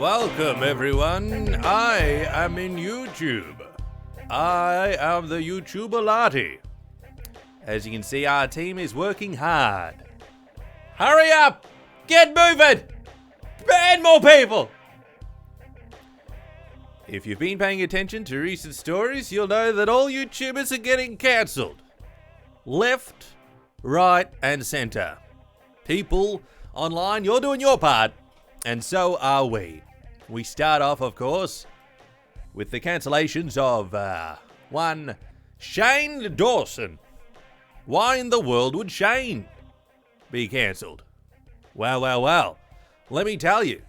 Welcome, everyone. I am in YouTube. I am the YouTuber Lottie. As you can see, our team is working hard. Hurry up! Get moving! Ban more people! If you've been paying attention to recent stories, you'll know that all YouTubers are getting cancelled. Left, right, and centre. People online, you're doing your part, and so are we. We start off, of course, with the cancellations of one Shane Dawson. Why in the world would Shane be cancelled? Well. Let me tell you.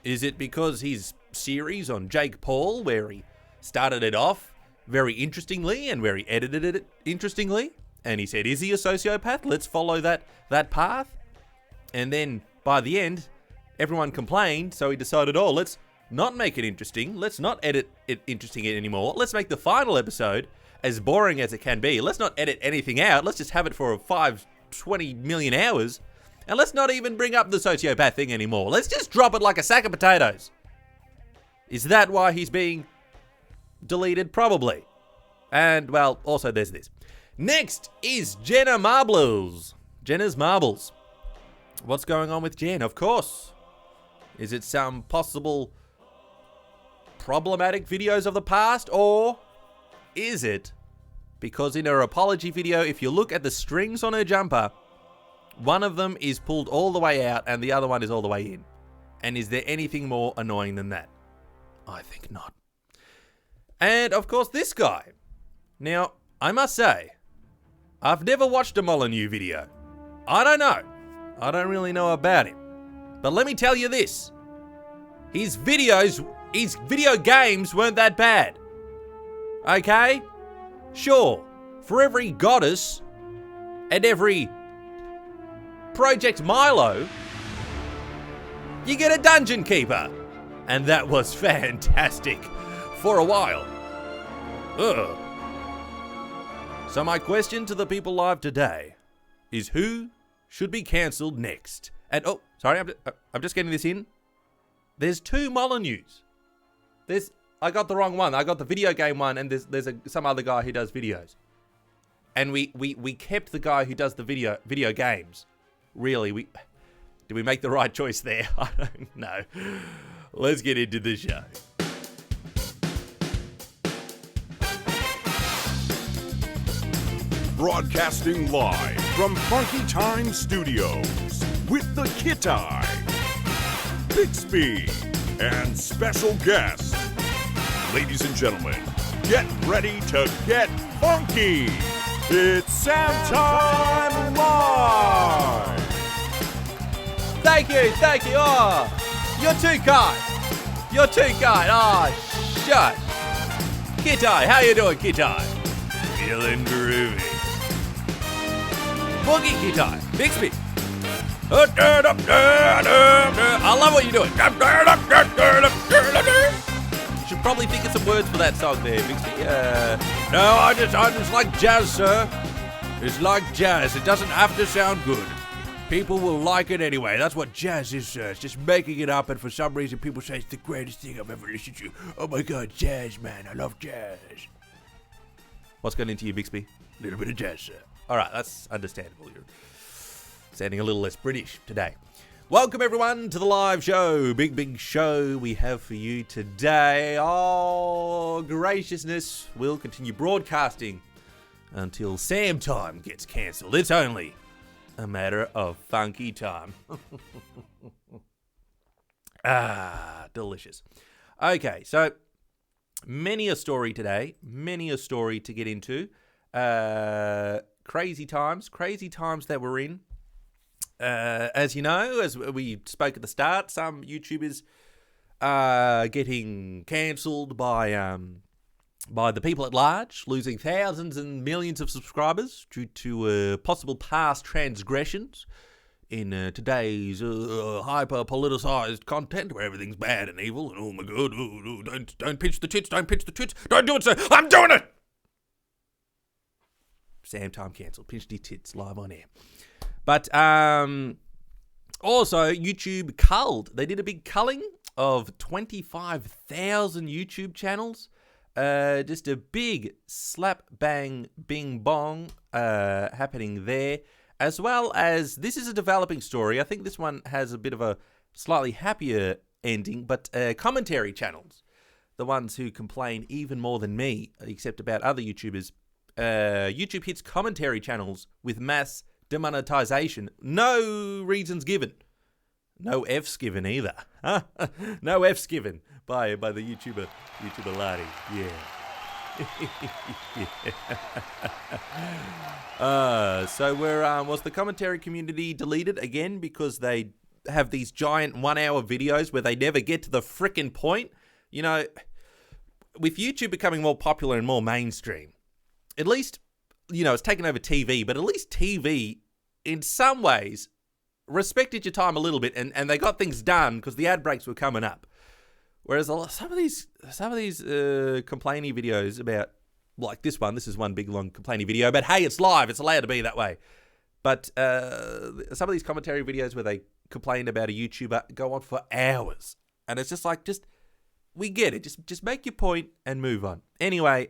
Is it because his series on Jake Paul, where he started it off very interestingly and where he edited it interestingly, and he said, is he a sociopath? Let's follow that path. And then by the end, everyone complained, so he decided, let's not make it interesting. Let's not edit it interesting anymore. Let's make the final episode as boring as it can be. Let's not edit anything out. Let's just have it for 20 million hours. And let's not even bring up the sociopath thing anymore. Let's just drop it like a sack of potatoes. Is that why he's being deleted? Probably. And, well, also there's this. Next is Jenna Marbles. Jenna's Marbles. What's going on with Jen? Of course. Is it some possible problematic videos of the past? Or is it because in her apology video, if you look at the strings on her jumper, one of them is pulled all the way out and the other one is all the way in? And is there anything more annoying than that? I think not. And, of course, this guy. Now, I must say, I've never watched a Molyneux video. I don't know. I don't really know about him. But let me tell you this. His video games weren't that bad. Okay? Sure, for every goddess and every Project Milo, you get a dungeon keeper. And that was fantastic for a while. Ugh. So my question to the people live today is who should be cancelled next? And sorry, I'm just getting this in. There's two Molyneux. I got the wrong one. I got the video game one, and there's some other guy who does videos. And we kept the guy who does the video games. Really, did we make the right choice there? I don't know. Let's get into the show. Broadcasting live from Funky Time Studios with the Kittai, Bixby, and special guest. Ladies and gentlemen, get ready to get funky. It's SAMTIME Live. Thank you. Oh, you're too kind. Oh, shush. Kittai, how you doing, Kittai? Feeling groovy. Boogie Kittai, Bixby. I love what you're doing. You should probably think of some words for that song there, Bixby. No, I just like jazz, sir. It's like jazz. It doesn't have to sound good. People will like it anyway. That's what jazz is, sir. It's just making it up, and for some reason people say it's the greatest thing I've ever listened to. Oh my god, jazz, man. I love jazz. What's going into you, Bixby? A little bit of jazz, sir. Alright, that's understandable. You're sounding a little less British today. Welcome, everyone, to the live show. Big show we have for you today. Oh, graciousness. We'll continue broadcasting until SAMTIME gets cancelled. It's only a matter of funky time. Delicious. Okay, so many a story today, many a story to get into. Crazy times that we're in. As you know, as we spoke at the start, some YouTubers are getting cancelled by the people at large, losing thousands and millions of subscribers due to possible past transgressions in today's hyper-politicized content where everything's bad and evil and oh my god, don't pinch the tits, don't do it, sir, I'm doing it! SAMTIME cancelled, pinched his tits live on air. But Also, YouTube culled. They did a big culling of 25,000 YouTube channels. Just a big slap, bang, bing, bong happening there. As well as, this is a developing story. I think this one has a bit of a slightly happier ending, but commentary channels, the ones who complain even more than me, except about other YouTubers. YouTube hits commentary channels with mass demonetization. No reasons given. No F's given either. No F's given by the YouTuber laddie. Yeah. So was the commentary community deleted again because they have these giant 1-hour videos where they never get to the frickin' point? You know, with YouTube becoming more popular and more mainstream, at least, you know, it's taken over TV, but at least TV, in some ways, respected your time a little bit, and they got things done because the ad breaks were coming up. Whereas some of these complaining videos about, like this is one big long complaining video, but hey, it's live, it's allowed to be that way. But some of these commentary videos where they complain about a YouTuber go on for hours, and it's just like, we get it, just make your point and move on. Anyway,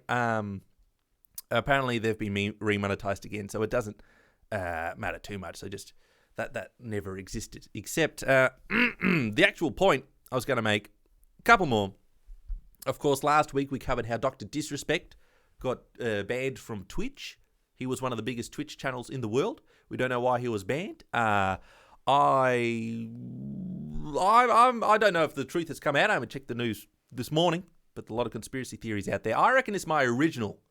apparently they've been remonetized again, so it doesn't matter too much. So just that never existed, except the actual point I was going to make. Couple more. Of course, last week we covered how Dr. Disrespect got banned from Twitch. He was one of the biggest Twitch channels in the world. We don't know why he was banned. I don't know if the truth has come out. I haven't checked the news this morning, but a lot of conspiracy theories out there. I reckon it's my original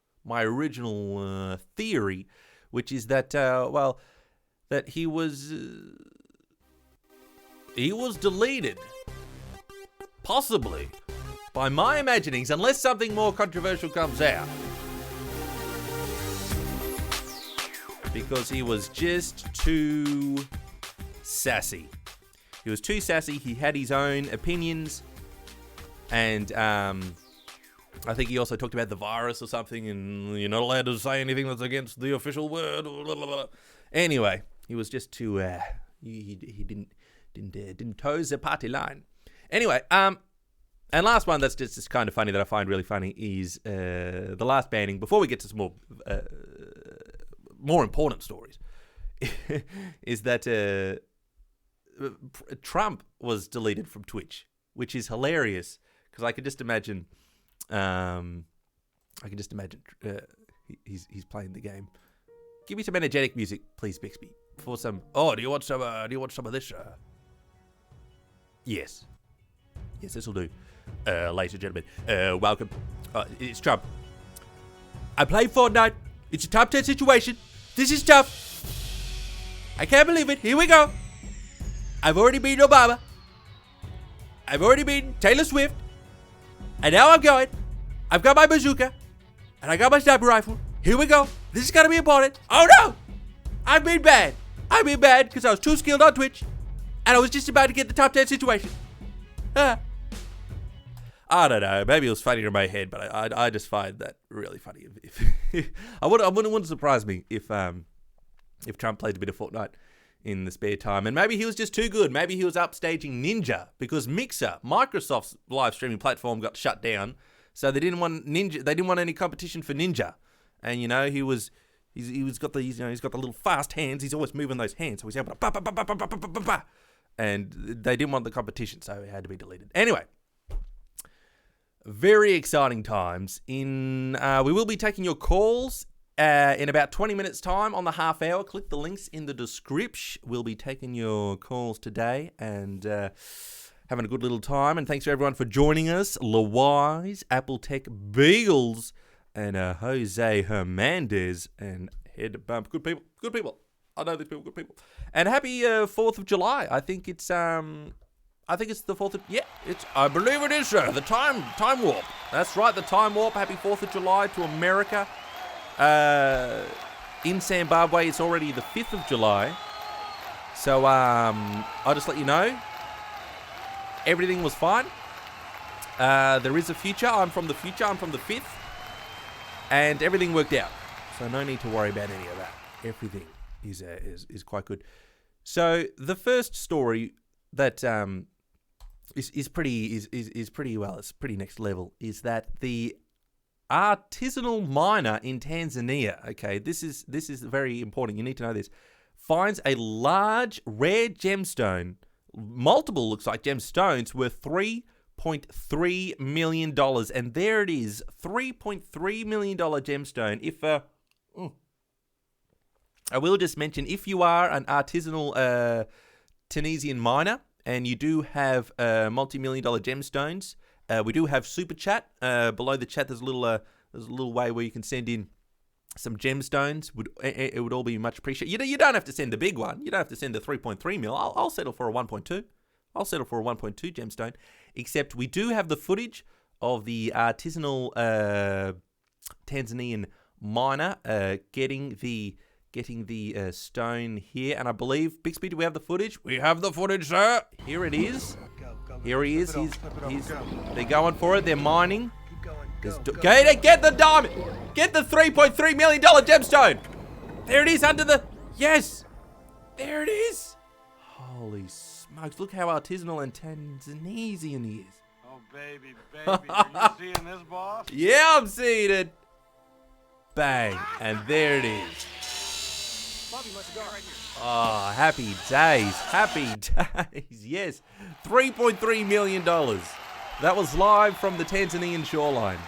theory, which is that that he was deleted. Possibly by my imaginings, unless something more controversial comes out. Because he was just too sassy. He was too sassy. He had his own opinions. And I think he also talked about the virus or something, and you're not allowed to say anything that's against the official word. Blah, blah, blah. Anyway, he was just too he didn't toe the party line. Anyway, and last one that's just kind of funny, that I find really funny, is the last banning. Before we get to some more important stories, is that Trump was deleted from Twitch, which is hilarious, because I could just imagine, he's playing the game. Give me some energetic music, please, Bixby, for some. Oh, do you want some of this? Yes. Yes, this will do. Ladies and gentlemen, welcome. It's Trump. I play Fortnite. It's a top 10 situation. This is tough. I can't believe it. Here we go. I've already beaten Obama. I've already beaten Taylor Swift. And now I'm going. I've got my bazooka. And I got my sniper rifle. Here we go. This is going to be important. Oh no! I've been bad. I've been bad because I was too skilled on Twitch. And I was just about to get the top 10 situation. I don't know. Maybe it was funny in my head, but I just find that really funny. I wouldn't surprise me if Trump played a bit of Fortnite in the spare time, and maybe he was just too good. Maybe he was upstaging Ninja, because Mixer, Microsoft's live streaming platform, got shut down, so they didn't want Ninja. They didn't want any competition for Ninja, and he's got the little fast hands. He's always moving those hands, so he's able to and they didn't want the competition, so it had to be deleted. Anyway. Very exciting times. We will be taking your calls in about 20 minutes time on the half hour. Click the links in the description. We'll be taking your calls today and having a good little time. And thanks to everyone for joining us. Lawise, Apple Tech Beagles, and Jose Hernandez and Head Bump. Good people. Good people. I know these people. Good people. And happy 4th of July. I think it's the 4th of... Yeah, I believe it is, sir. The time warp. That's right, the time warp. Happy 4th of July to America. In Zimbabwe, it's already the 5th of July. So, I'll just let you know. Everything was fine. There is a future. I'm from the future. I'm from the 5th. And everything worked out. So no need to worry about any of that. Everything is quite good. So the first story that is pretty well. It's pretty next level. Is that the artisanal miner in Tanzania? Okay, this is very important. You need to know this. Finds a large rare gemstone, multiple looks like gemstones, worth $3.3 million, and there it is, $3.3 million gemstone. If I will just mention, if you are an artisanal Tunisian miner and you do have multi-million-dollar gemstones, we do have super chat. Below the chat, there's a little way where you can send in some gemstones. It would all be much appreciated. You don't have to send the big one. You don't have to send the 3.3 mil. I'll settle for a 1.2. I'll settle for a 1.2 gemstone. Except we do have the footage of the artisanal Tanzanian miner getting the stone here, and I believe, Bixby, do we have the footage? We have the footage, sir. Here it is. Here he is. They're going for it. They're mining. Get the diamond. Get the $3.3 million gemstone. There it is under the... Yes. There it is. Holy smokes. Look how artisanal and Tanzanian he is. Oh, baby. Are you seeing this, boss? Yeah, I'm seeing it. Bang. And there it is. Oh, happy days. Happy days. Yes. $3.3 million. That was live from the Tanzanian shoreline.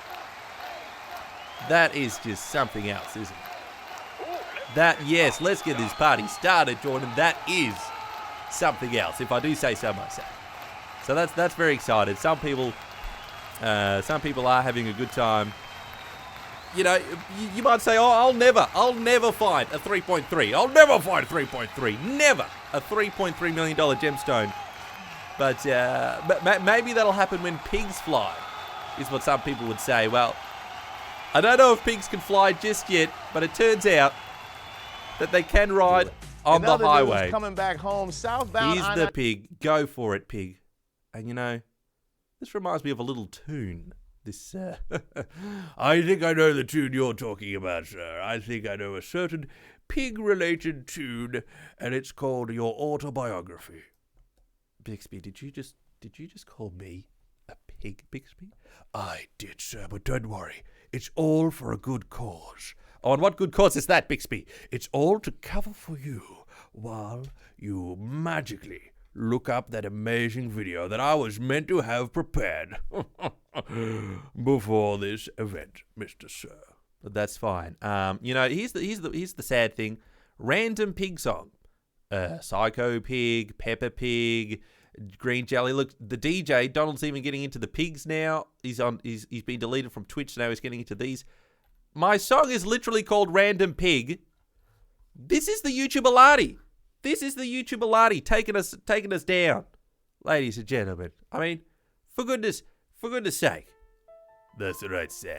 That is just something else, isn't it? Yes, let's get this party started, Jordan. That is something else, if I do say so myself. So that's very exciting. Some people are having a good time. You know, you might say, oh, I'll never find a 3.3. I'll never find a 3.3. Never a $3.3 million gemstone. But maybe that'll happen when pigs fly, is what some people would say. Well, I don't know if pigs can fly just yet, but it turns out that they can ride on the highway. Coming back home southbound. Here's the pig. Go for it, pig. And you know, this reminds me of a little tune. This, I think I know the tune you're talking about, sir. I think I know a certain pig-related tune, and it's called Your Autobiography. Bixby, did you just call me a pig, Bixby? I did, sir, but don't worry. It's all for a good cause. Oh, and what good cause is that, Bixby? It's all to cover for you while you magically look up that amazing video that I was meant to have prepared before this event, Mr. Sir. But that's fine. You know, here's the sad thing. Random pig song. Psycho Pig, Peppa Pig, Green Jelly. Look, the DJ, Donald's even getting into the pigs now. He's been deleted from Twitch, so now he's getting into these. My song is literally called Random Pig. This is the YouTuber Lardy. This is the YouTuber Lardy taking us down, ladies and gentlemen. I mean, for goodness sake. That's right, Sam.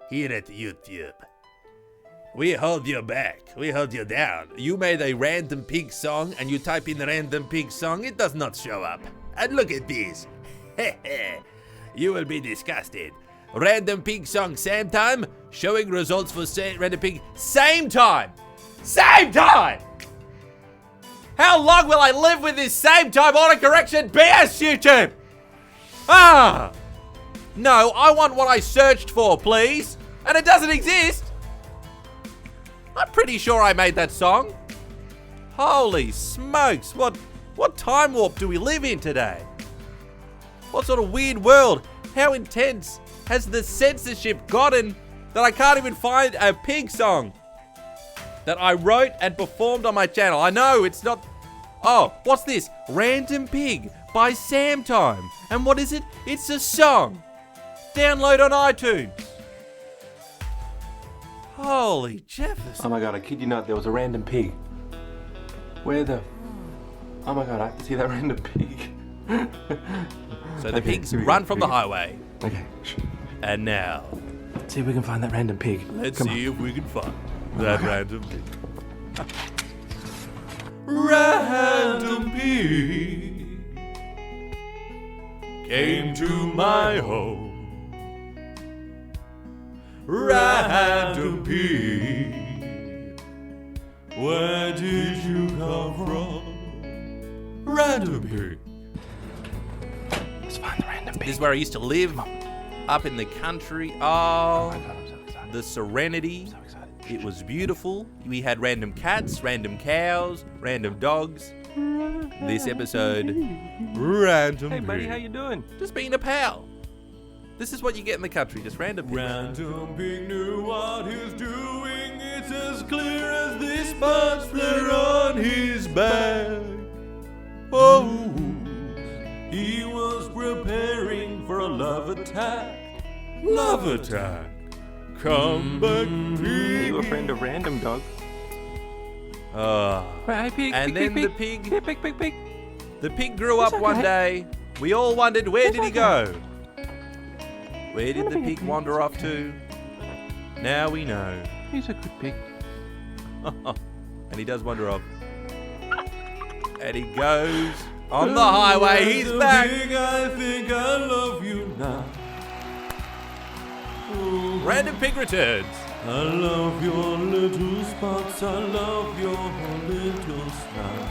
Here at YouTube, we hold you back. We hold you down. You made a random pig song, and you type in random pig song, it does not show up. And look at this. You will be disgusted. Random pig song SAMTIME, showing results for random pig same time. Same time! How long will I live with this same time autocorrection BS, YouTube? No, I want what I searched for, please. And it doesn't exist. I'm pretty sure I made that song. Holy smokes, what time warp do we live in today? What sort of weird world? How intense has the censorship gotten that I can't even find a pig song that I wrote and performed on my channel? I know, it's not... Oh, what's this? Random Pig by SAMTIME. And what is it? It's a song. Download on iTunes. Holy Jefferson. Oh my god, I kid you not, there was a random pig. Where the... Oh my god, I have to see that random pig. So the pigs run from the highway. Okay. And now... Let's see if we can find that random pig. Let's see if we can find that random pig. Random pig came to my home. Random pig, where did you come from? Random pig. This is where I used to live, up in the country. Oh, the serenity. So excited. It was beautiful. We had random cats, random cows, random dogs. This episode, random. Hey, buddy, pig. how you doing? Just being a pal. This is what you get in the country, just random pig. Random Pig knew what he's doing. It's as clear as this monster on his back. Oh, he was preparing for a love attack. Love attack. Come back, You a pig. friend of Random Dog? Ah. Hey, pig, And pig, then pig, the pig. pig, Yeah, pig, pig, pig. the pig grew up It's one okay. day. We all wondered, where It's did he okay. go? Where did the Wanna be a pig pig, wander it's off to? Now we know. He's a good pig. And he does wander off. And he goes on the highway. He's Random back. Pig, I think I love you now. Ooh, Random pig returns. I love your little spots. I love your little smile.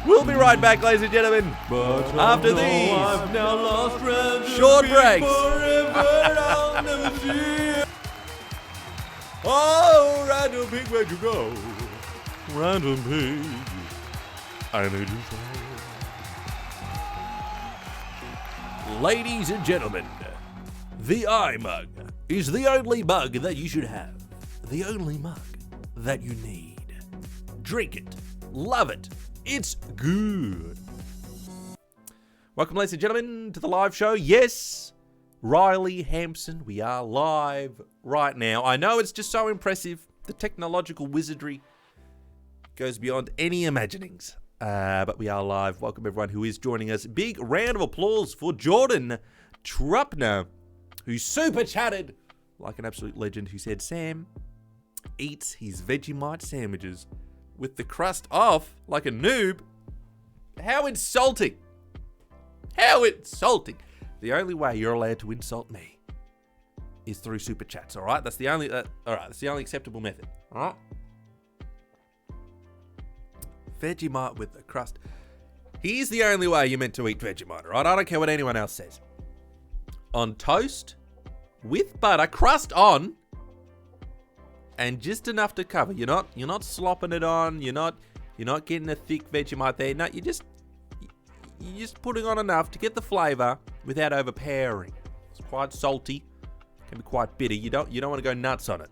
We'll be right back, ladies and gentlemen. But After I know these I've now lost Random short Pig breaks. forever. I'll never see it. Oh, random pig, where'd you go? Random pig, I need you so. Ladies and gentlemen, the eye mug is the only mug that you should have. The only mug that you need. Drink it. Love it. It's good. Welcome, ladies and gentlemen, to the live show. Yes, Riley Hampson, we are live right now. I know it's just so impressive. The technological wizardry goes beyond any imaginings. But we are live. Welcome everyone who is joining us. Big round of applause for Jordan Trupner, who super chatted like an absolute legend, who said Sam eats his Vegemite sandwiches with the crust off like a noob. How insulting. How insulting. The only way you're allowed to insult me is through super chats, all right? That's the only that's the only acceptable method, all right? Vegemite with the crust. Here's the only way you're meant to eat Vegemite, all right? I don't care what anyone else says. On toast, with butter, crust on, and just enough to cover. You're not slopping it on. You're not getting a thick Vegemite there. No, you're just putting on enough to get the flavor without overpowering. It's quite salty, can be quite bitter. You don't want to go nuts on it.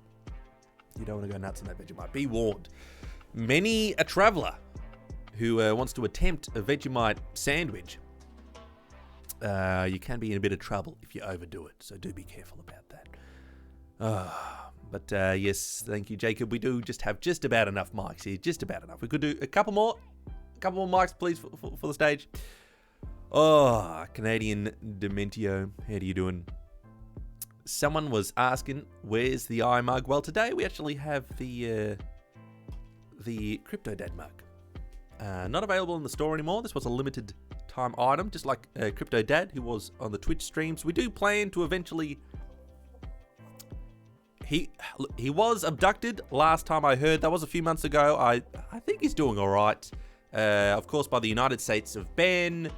You don't want to go nuts on that Vegemite. Be warned. Many a traveller who wants to attempt a Vegemite sandwich, you can be in a bit of trouble if you overdo it. So do be careful about that. But yes, thank you, Jacob. We do just have just about enough mics here. Just about enough. We could do a couple more mics, please, for the stage. Oh, Canadian Dementio, how are you doing? Someone was asking, where's the iMug? Well, today we actually have the Crypto Dad mug. Not available in the store anymore. This was a limited time item, just like Crypto Dad, who was on the Twitch streams. We do plan to eventually... He was abducted last time I heard. That was a few months ago. I think he's doing all right. Of course, by the United States of Ben,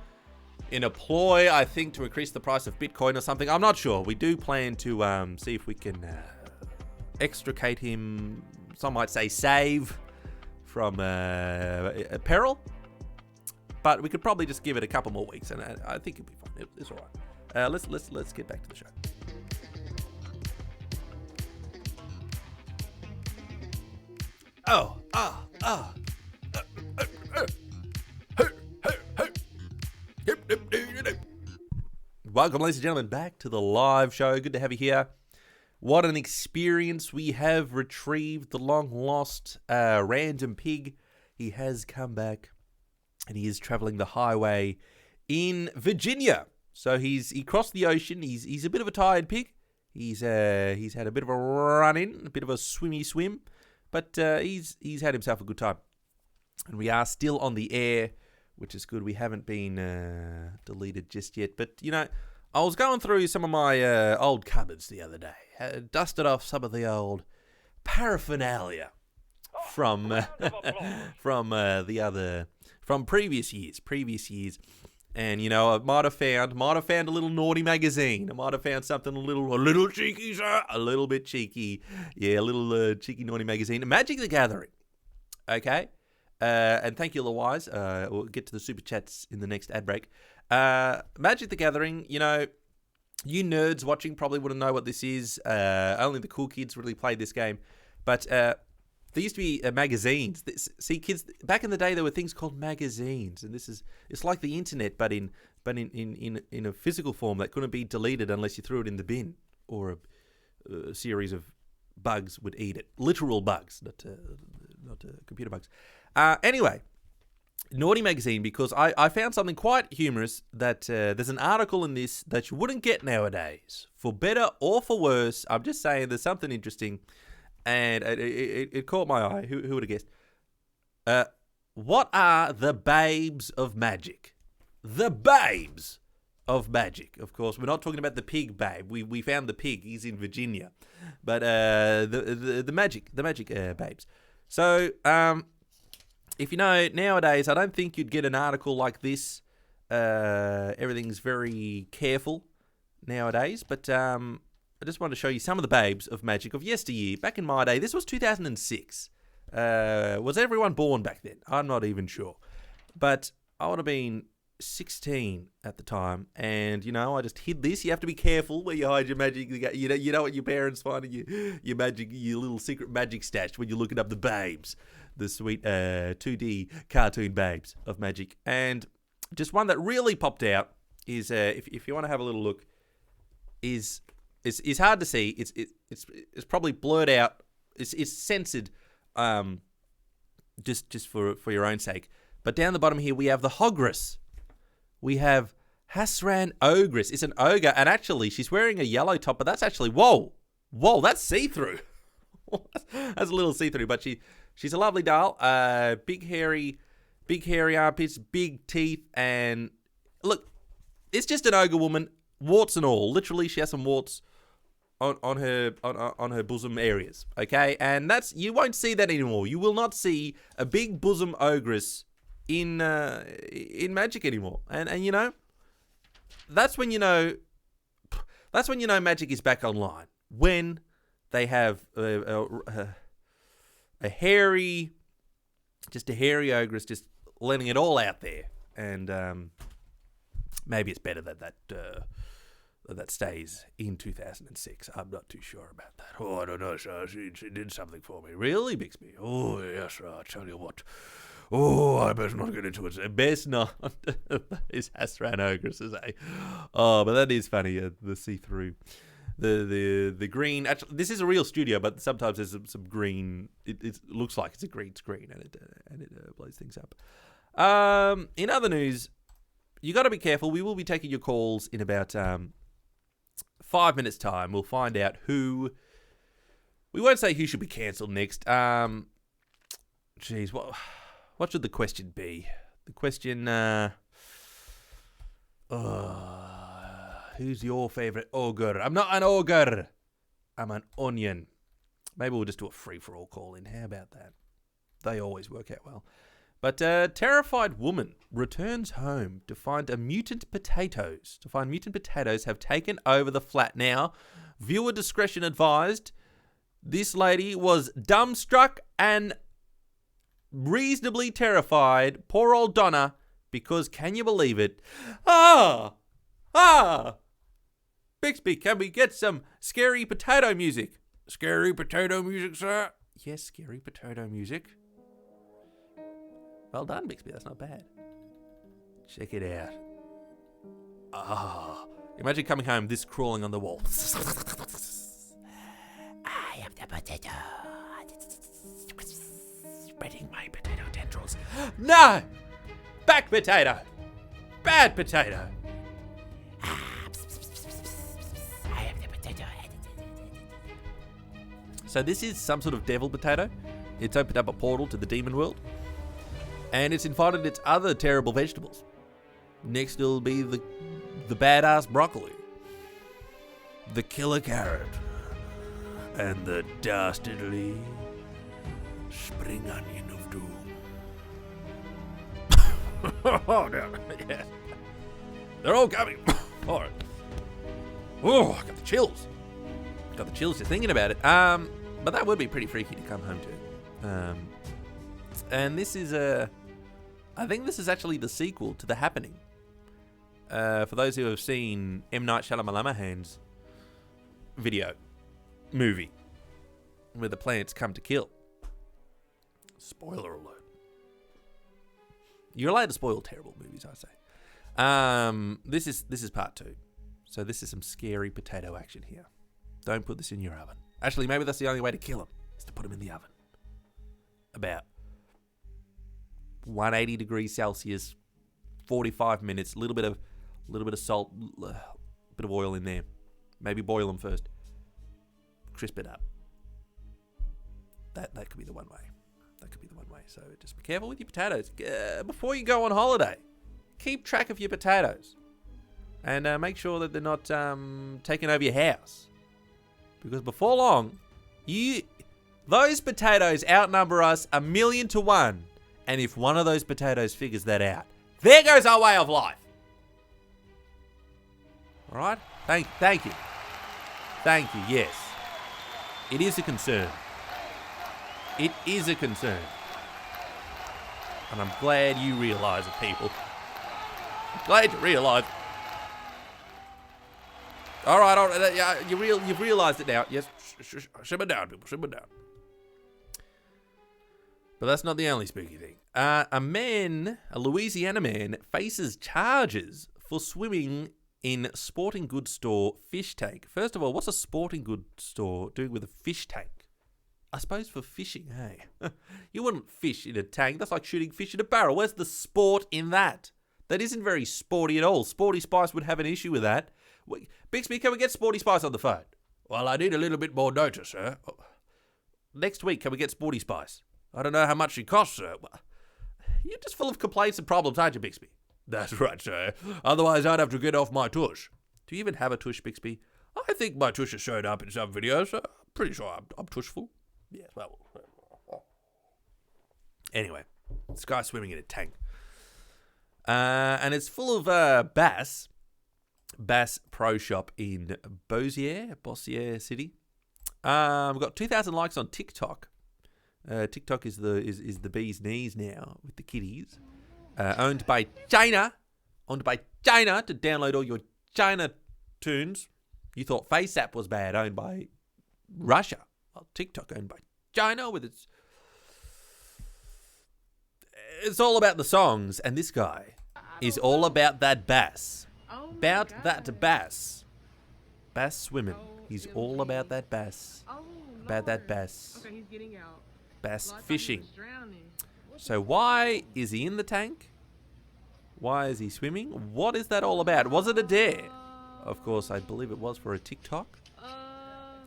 in a ploy, I think, to increase the price of Bitcoin or something. I'm not sure. We do plan to see if we can extricate him, some might say save, from a peril. But we could probably just give it a couple more weeks, and I think it'll be fine. It's all right. Let's get back to the show. Welcome, ladies and gentlemen, back to the live show. Good to have you here. What an experience. We have retrieved the long-lost random pig. He has come back, and he is traveling the highway in Virginia. So he crossed the ocean. He's a bit of a tired pig. He's had a bit of a run-in, a bit of a swim. But he's had himself a good time. And we are still on the air, which is good. We haven't been deleted just yet. But, you know, I was going through some of my old cupboards the other day. Dusted off some of the old paraphernalia from previous years. And, you know, I might have found a little naughty magazine. I might have found something a little cheeky, sir. A little bit cheeky. Yeah, a little cheeky, naughty magazine. Magic the Gathering. Okay? And thank you, Lawise. We'll get to the super chats in the next ad break. Magic the Gathering, you know, you nerds watching probably wouldn't know what this is. Only the cool kids really played this game. But there used to be magazines. See, kids, back in the day, there were things called magazines, and it's like the internet, but in a physical form that couldn't be deleted unless you threw it in the bin, or a series of bugs would eat it. Literal bugs, not computer bugs. Anyway, naughty magazine, because I found something quite humorous that there's an article in this that you wouldn't get nowadays, for better or for worse. I'm just saying there's something interesting. And it caught my eye. Who would have guessed? What are the babes of magic? The babes of magic. Of course, we're not talking about the pig babe. We found the pig. He's in Virginia. But the magic babes. So, if you know, nowadays, I don't think you'd get an article like this. Everything's very careful nowadays. But I just wanted to show you some of the babes of magic of yesteryear. Back in my day, this was 2006. Was everyone born back then? I'm not even sure. But I would have been 16 at the time. And, you know, I just hid this. You have to be careful where you hide your magic. You know what your parents find in your magic, your little secret magic stash when you're looking up the babes. The sweet 2D cartoon babes of magic. And just one that really popped out is, if you want to have a little look, is... It's hard to see. It's probably blurred out. It's censored, just for your own sake. But down the bottom here we have the Hogress. We have Hasran Ogress. It's an ogre, and actually she's wearing a yellow top. But that's actually whoa, that's see-through. That's a little see-through, but she's a lovely doll. Big hairy armpits, big teeth, and look, it's just an ogre woman, warts and all. Literally, she has some warts on her bosom areas, okay? And you won't see that anymore. You will not see a big bosom ogress in Magic anymore. And you know, that's when you know Magic is back online. When they have a hairy ogress just letting it all out there. And maybe it's better that stays in 2006. I'm not too sure about that. Oh, I don't know, sir. She did something for me. Really, Bixby? Oh, yes, sir. I'll tell you what. Oh, I best not get into it. Best not. It's Hasran Ogresses, eh? Oh, but that is funny. The see-through. The green. Actually, this is a real studio, but sometimes there's some green. It looks like it's a green screen, and it blows things up. In other news, you got to be careful. We will be taking your calls in about 5 minutes time. We'll find out who. We won't say who should be cancelled next. Geez, what should the question be? The question. Who's your favourite ogre? I'm not an ogre. I'm an onion. Maybe we'll just do a free-for-all call-in. How about that? They always work out well. But a terrified woman returns home to find mutant potatoes have taken over the flat. Now, viewer discretion advised. This lady was dumbstruck and reasonably terrified. Poor old Donna, because can you believe it? Bixby, can we get some scary potato music? Scary potato music, sir? Yes, scary potato music. Well done, Bixby. That's not bad. Check it out. Imagine coming home, this crawling on the wall. I am the potato. Spreading my potato tendrils. No! Back potato. Bad potato. I am the potato. So this is some sort of devil potato. It's opened up a portal to the demon world. And it's invited its other terrible vegetables. Next it'll be the badass broccoli, the killer carrot, and the dastardly spring onion of doom. Oh, no. Yes. They're all coming. All right. Oh, I got the chills. Got the chills just thinking about it. But that would be pretty freaky to come home to. And this is I think this is actually the sequel to The Happening. For those who have seen M. Night Shyamalan's movie, where the plants come to kill. Spoiler alert. You're allowed to spoil terrible movies, I say. This is part 2. So this is some scary potato action here. Don't put this in your oven. Actually, maybe that's the only way to kill them, is to put them in the oven. About 180 degrees Celsius, 45 minutes, a little bit of salt, bit of oil in there. Maybe boil them first. Crisp it up. That could be the one way. That could be the one way. So just be careful with your potatoes. Before you go on holiday, keep track of your potatoes. And make sure that they're not taking over your house. Because before long, those potatoes outnumber us 1,000,000 to 1. And if one of those potatoes figures that out, there goes our way of life. All right? Thank you. Thank you, yes. It is a concern. It is a concern. And I'm glad you realise it, people. I'm glad you realise. All right. You've realised it now. Yes, simmer down, people. Simmer down. But that's not the only spooky thing. A Louisiana man, faces charges for swimming in sporting goods store fish tank. First of all, what's a sporting goods store doing with a fish tank? I suppose for fishing, hey? You wouldn't fish in a tank. That's like shooting fish in a barrel. Where's the sport in that? That isn't very sporty at all. Sporty Spice would have an issue with that. Bixby, can we get Sporty Spice on the phone? Well, I need a little bit more notice, sir. Next week, can we get Sporty Spice? I don't know how much she costs, sir. You're just full of complaints and problems, aren't you, Bixby? That's right, sir. Otherwise, I'd have to get off my tush. Do you even have a tush, Bixby? I think my tush has shown up in some videos. I'm pretty sure I'm tushful. Yes, well. Anyway, this guy's swimming in a tank. And it's full of bass. Bass Pro Shop in Bossier City. We've got 2,000 likes on TikTok. TikTok is the bee's knees now with the kitties. Owned by China. To download all your China tunes. You thought FaceApp was bad, owned by Russia. Well, TikTok owned by China with its... It's all about the songs, and this guy is all about that bass. About that bass. Bass swimming. He's all about that bass. About that bass. Okay, he's getting out. Bass fishing. So why is he in the tank? Why is he swimming? What is that all about? Was it a dare? Of course, I believe it was for a TikTok.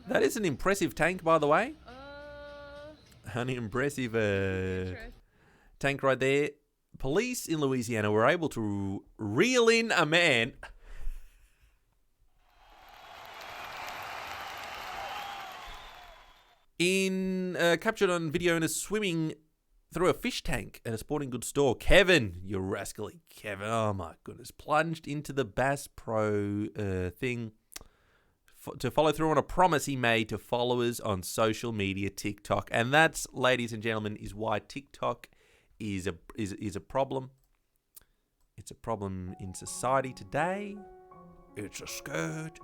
That is an impressive tank, by the way. An impressive tank right there. Police in Louisiana were able to reel in a man captured on video in a swimming through a fish tank at a sporting goods store. Kevin, you rascally Kevin. Oh my goodness. Plunged into the Bass Pro thing to follow through on a promise he made to followers on social media, TikTok. And that's, ladies and gentlemen, is why TikTok is a problem. It's a problem in society today. It's a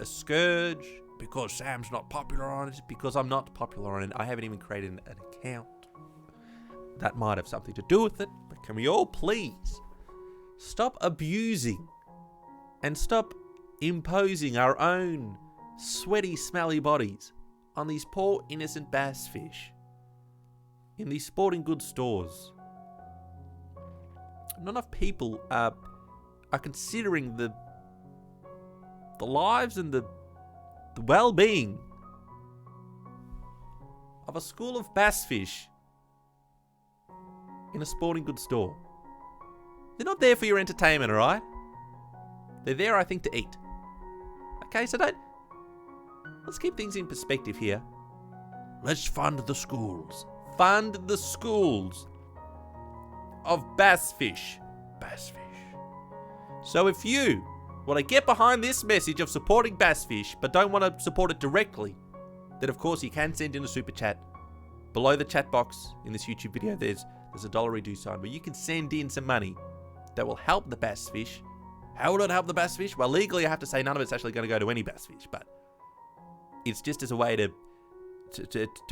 scourge. Because Sam's not popular on it, because I'm not popular on it. I haven't even created an account. That might have something to do with it. But can we all please stop abusing and stop imposing our own sweaty, smelly bodies on these poor, innocent bass fish in these sporting goods stores? Not enough people are considering the lives and the well-being of a school of bass fish in a sporting goods store. They're not there for your entertainment, alright? They're there, I think, to eat. Okay, so let's keep things in perspective here. Let's fund the schools. Fund the schools of bass fish. Bass fish. So if you Well, I get behind this message of supporting bass fish, but don't want to support it directly, then of course you can send in a super chat. Below the chat box in this YouTube video, there's a $redo sign where you can send in some money that will help the bass fish. How will it help the bass fish? Well, legally I have to say none of it's actually going to go to any bass fish, but it's just as a way to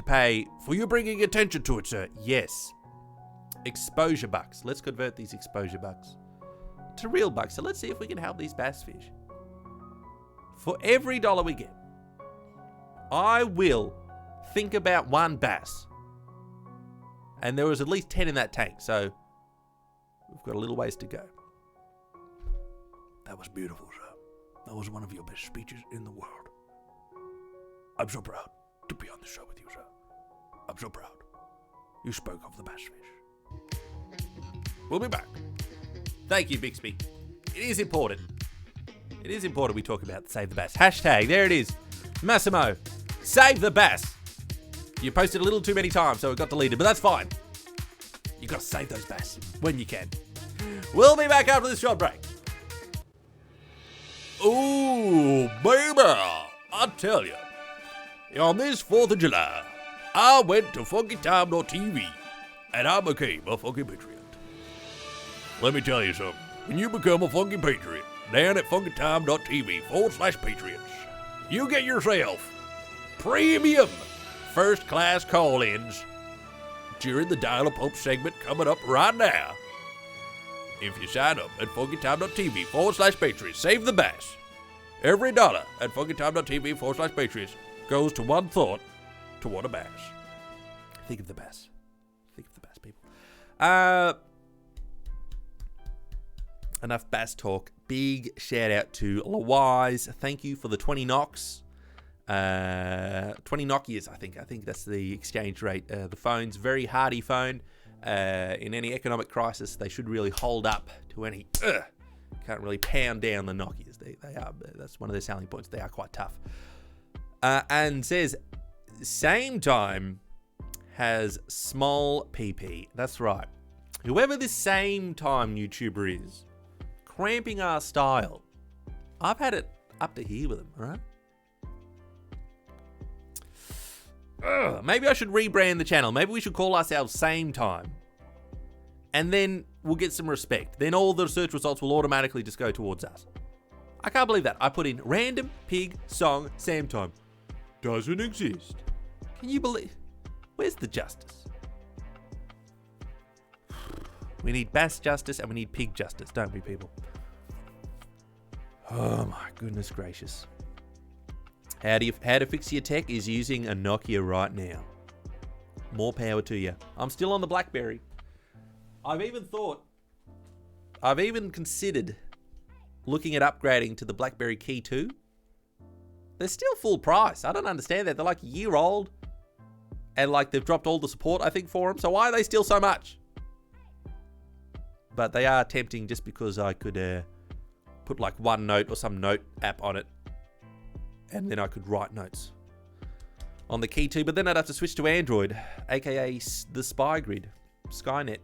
pay for you bringing attention to it, sir. Yes. Exposure bucks. Let's convert these exposure bucks to real bucks. So let's see if we can help these bass fish. For every $1 we get, I will think about one bass. And there was at least 10 in that tank, so we've got a little ways to go. That was beautiful, sir. That was one of your best speeches in the world. I'm so proud to be on the show with you, sir. I'm so proud. You spoke of the bass fish. We'll be back. Thank you, Bixby. It is important. It is important we talk about Save the Bass. Hashtag, there it is. Massimo, Save the Bass. You posted a little too many times, so it got deleted, but that's fine. You got to save those bass when you can. We'll be back after this short break. Ooh, baby, I tell you, on this 4th of July, I went to funkytime.tv and I became a Funky Patriot. Let me tell you something. When you become a Funky Patriot, down at funkytime.tv/Patriots, you get yourself premium first-class call-ins during the Dial-A-Pope segment coming up right now. If you sign up at funkytime.tv/Patriots, save the bass. Every $1 at funkytime.tv/Patriots goes to one thought toward a bass. Think of the bass. Think of the bass, people. Enough bass talk. Big shout out to Lawise. Thank you for the 20 knocks. 20 Nokias, I think that's the exchange rate. The phone's very hardy phone. In any economic crisis, they should really hold up to any. Can't really pound down the Nokias. They are. That's one of their selling points. They are quite tough. And says, SAMTIME has small PP. That's right. Whoever this SAMTIME YouTuber is, cramping our style. I've had it up to here with him, all right? Maybe I should rebrand the channel. Maybe we should call ourselves SAMTIME. And then we'll get some respect. Then all the search results will automatically just go towards us. I can't believe that. I put in random pig song SAMTIME. Doesn't exist. Can you believe? Where's the justice? We need bass justice and we need pig justice, don't we, people? Oh my goodness gracious. How to fix your tech is using a Nokia right now. More power to you. I'm still on the BlackBerry. I've even considered looking at upgrading to the BlackBerry Key 2. They're still full price. I don't understand that. They're like a year old. And like they've dropped all the support, I think, for them. So why are they still so much? But they are tempting just because I could put like OneNote or some note app on it. And then I could write notes on the Key 2. But then I'd have to switch to Android, aka the Spy Grid, Skynet.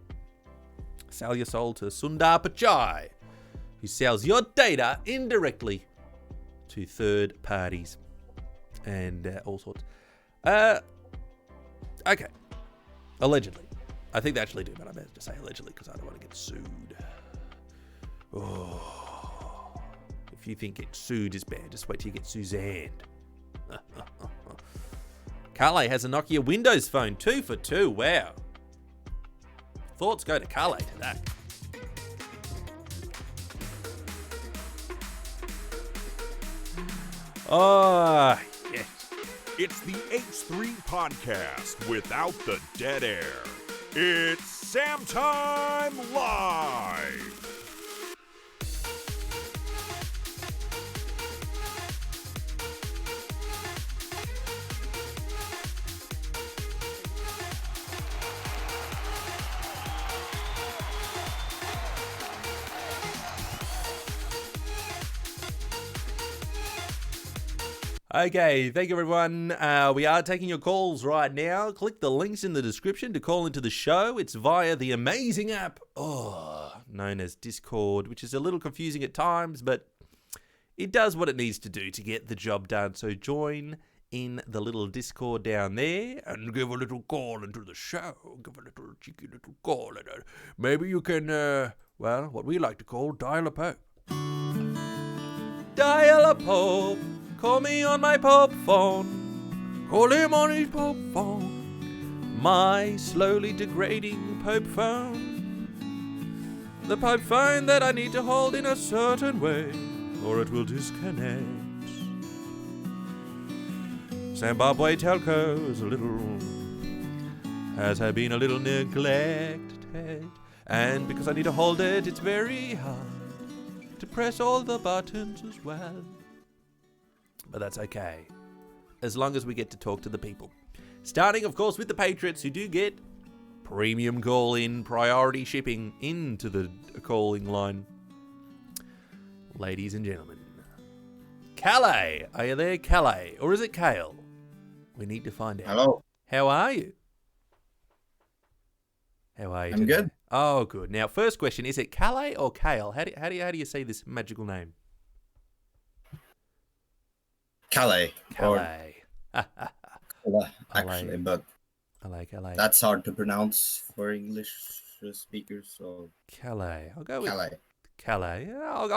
Sell your soul to Sundar Pichai, who sells your data indirectly to third parties and all sorts. Okay. Allegedly. I think they actually do, but I better just say allegedly because I don't want to get sued. Oh. If you think getting sued is bad, just wait till you get Suzanne. Calais has a Nokia Windows phone, 2 for 2. Wow. Thoughts go to Calais to that. Oh, yes. It's the H3 podcast without the dead air. It's SAMTIME Live. Okay, thank you everyone. We are taking your calls right now. Click the links in the description to call into the show. It's via the amazing app, known as Discord, which is a little confusing at times, but it does what it needs to do to get the job done. So join in the little Discord down there and give a little call into the show. Give a little cheeky little call. Maybe you can, well, what we like to call dial a pope. Dial a pope. Call me on my pope phone. Call him on his pope phone. My slowly degrading pope phone. The pope phone that I need to hold in a certain way, or it will disconnect. Zimbabwe telco is has been a little neglected, and because I need to hold it, it's very hard to press all the buttons as well. But that's okay, as long as we get to talk to the people. Starting, of course, with the Patriots, who do get premium call-in, priority shipping into the calling line. Ladies and gentlemen, Calais, are you there, Calais? Or is it Kale? We need to find out. Hello. How are you? How are you today? I'm good. Oh, good. Now, first question, is it Calais or Kale? How do you say this magical name? Calais. Calais. Actually, but Calais. that's hard to pronounce for English speakers. So Calais. I'll go with Calais. Calais. Yeah, I'll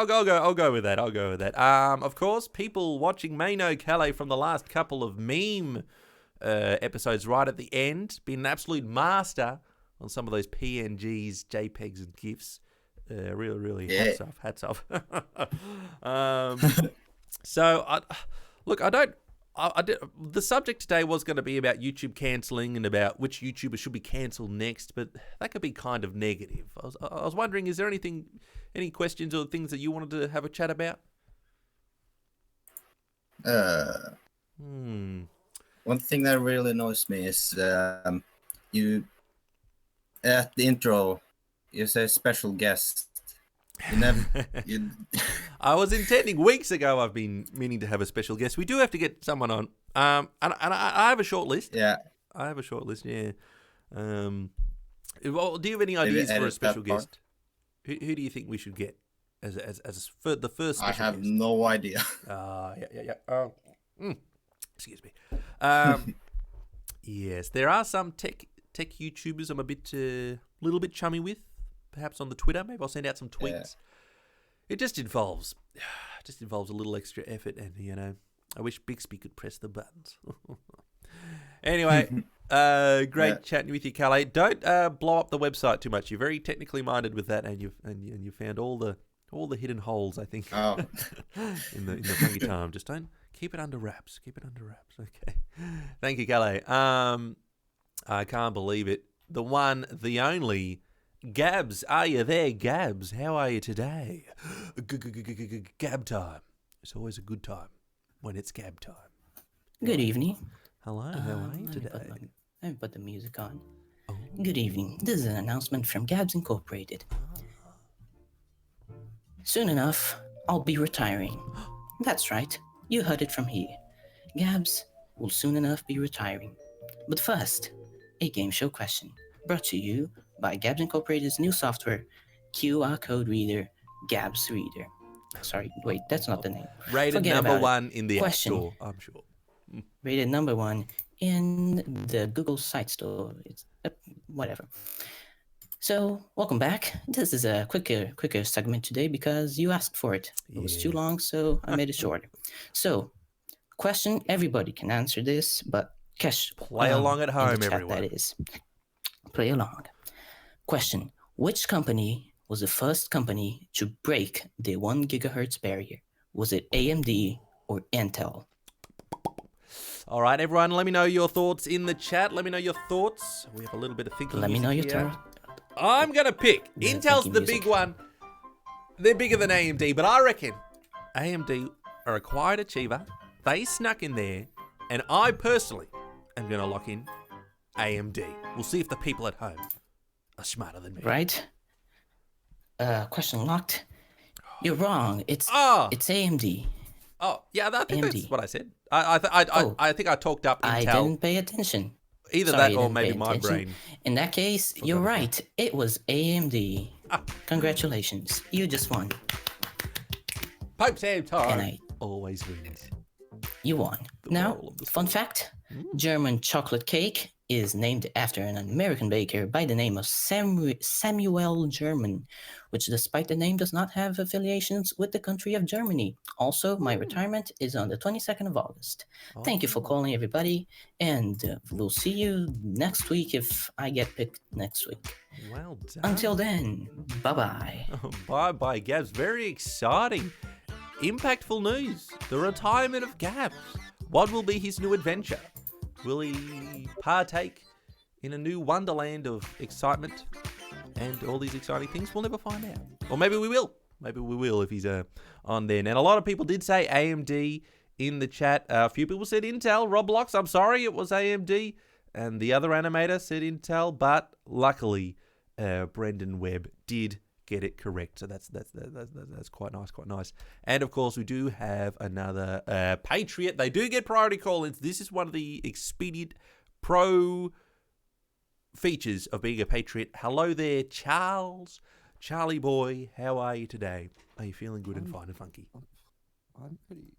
go with that. I'll go with that. Of course, people watching may know Calais from the last couple of meme episodes right at the end. Been an absolute master on some of those PNGs, JPEGs, and GIFs. Really, Yeah. hats off. So, the subject today was going to be about YouTube cancelling and about which YouTuber should be cancelled next, but that could be kind of negative. I was wondering, is there any questions or things that you wanted to have a chat about? One thing that really annoys me is you at the intro you say special guest. You never. I was intending weeks ago. I've been meaning to have a special guest. We do have to get someone on. And I have a short list. Yeah. I have a short list. Yeah. Well, do you have any ideas for a special guest? Who do you think we should get as for the first special guest? I have no idea. Yeah. Excuse me. Yes, there are some tech YouTubers I'm a little bit chummy with. Perhaps on the Twitter, maybe I'll send out some tweets. Yeah. It just involves a little extra effort, and I wish Bixby could press the buttons. Anyway, great chatting with you, Calais. Don't blow up the website too much. You're very technically minded with that, and you found all the hidden holes, I think. Oh. in the funky time. Just don't keep it under wraps. Keep it under wraps. Okay. Thank you, Calais. I can't believe it. The one, the only. Gabs, are you there, Gabs? How are you today? Gab time. It's always a good time when it's Gab time. Good evening. Hello, how are you today? Let me put the music on. Oh. Good evening. This is an announcement from Gabs Incorporated. Soon enough, I'll be retiring. That's right. You heard it from here. Gabs will soon enough be retiring. But first, a game show question brought to you by Gabs Incorporated's new software, QR code reader, Gabs Reader. Sorry, wait, that's not the name. Rated number one in the App Store, I'm sure. Rated number one in the Google Site Store. It's whatever. So, welcome back. This is a quicker segment today because you asked for it. It was too long, so I made it shorter. So, question, everybody can answer this, but play along at home, everyone. That is. Play along. Question: which company was the first company to break the 1 gigahertz barrier? Was it AMD or Intel? All right, everyone, let me know your thoughts in the chat. Let me know your thoughts. We have a little bit of thinking. Let me know your thoughts. I'm going to pick. Intel's the big one. They're bigger than AMD, but I reckon AMD are a quiet achiever. They snuck in there, and I personally am going to lock in AMD. We'll see if the people at home are smarter than me. Right? Question locked. You're wrong. It's AMD. Oh, yeah, I think that's what I said. I think I talked up Intel. I didn't pay attention. Either that or maybe my brain. In that case, you're right. It was AMD. Congratulations. You just won. Pope Sam And time always wins. you won. The Now, moral of the fun story. fact, German chocolate cake is named after an American baker by the name of Samuel German, which despite the name does not have affiliations with the country of Germany. Also, my retirement is on the 22nd of August. Thank you for calling, everybody, and we'll see you next week if I get picked next week. Well done. Until then, bye-bye. Bye-bye, Gabs. Very exciting. Impactful news. The retirement of Gabs. What will be his new adventure? Will he partake in a new wonderland of excitement and all these exciting things? We'll never find out. Or maybe we will. Maybe we will if he's on there. Now, a lot of people did say AMD in the chat. A few people said Intel. Roblox, I'm sorry, it was AMD. And the other animator said Intel. But luckily, Brendan Webb did get it correct. So that's quite nice. And of course, we do have another Patriot. They do get priority call-ins. This is one of the Expedient Pro features of being a Patriot. Hello there, Charles. Charlie boy, how are you today? Are you feeling good and fine and funky? I'm feeling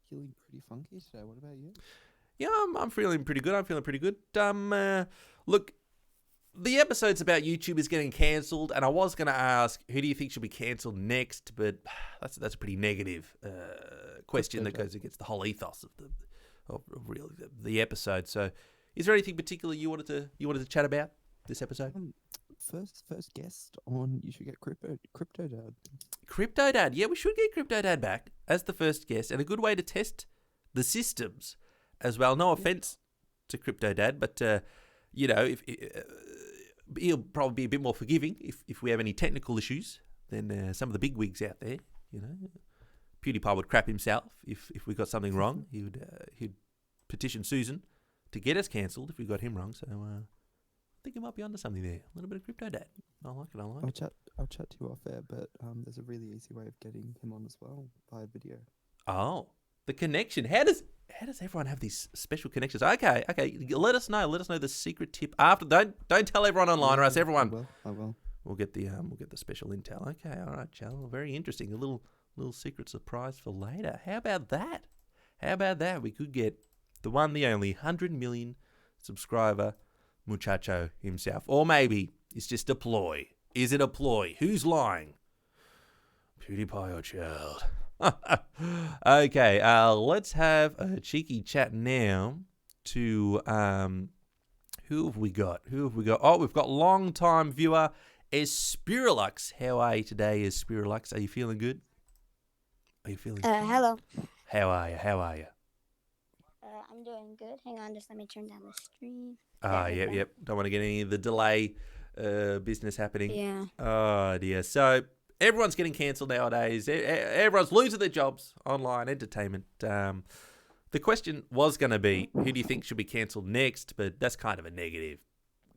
pretty funky today. What about you? Yeah, I'm feeling pretty good. Look, the episode's about YouTubers getting cancelled, and I was going to ask, who do you think should be cancelled next? But that's a pretty negative question that goes against the whole ethos of really the episode. So, is there anything particular you wanted to chat about this episode? First guest on You Should Get Crypto Dad. Crypto Dad, yeah, we should get Crypto Dad back as the first guest, and a good way to test the systems as well. No offense to Crypto Dad, but if he'll probably be a bit more forgiving if we have any technical issues than some of the big wigs out there. PewDiePie would crap himself if we got something wrong. He'd petition Susan to get us cancelled if we got him wrong. So I think he might be onto something there. A little bit of Crypto Dad. I like it. I'll chat to you off air, but there's a really easy way of getting him on as well via video. Oh, the connection. How does everyone have these special connections? Okay. Let us know the secret tip after. Don't tell everyone online, or else everyone. I will. We'll get the special intel. Okay, all right, Charles. Very interesting. A little secret surprise for later. How about that? We could get the one, the only 100 million subscriber muchacho himself, or maybe it's just a ploy. Is it a ploy? Who's lying? PewDiePie or Child? Okay, let's have a cheeky chat now to who have we got? Oh, we've got long-time viewer Espirulux. How are you today, Espirulux? Are you feeling good? Hello. How are you? I'm doing good. Hang on, just let me turn down the stream. Yep. Don't want to get any of the delay business happening. Yeah. Oh, dear. So, everyone's getting cancelled nowadays. Everyone's losing their jobs. Online entertainment. The question was going to be, who do you think should be cancelled next? But that's kind of a negative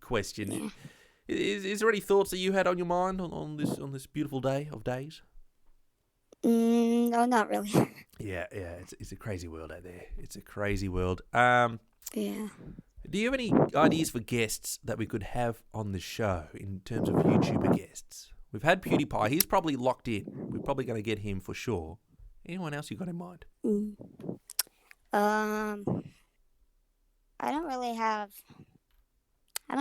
question. Yeah. Is there any thoughts that you had on your mind on this beautiful day of days? No, not really. Yeah. It's a crazy world out there. It's a crazy world. Yeah. Do you have any ideas for guests that we could have on the show in terms of YouTuber guests? We've had PewDiePie. He's probably locked in. We're probably going to get him for sure. Anyone else you got in mind? I don't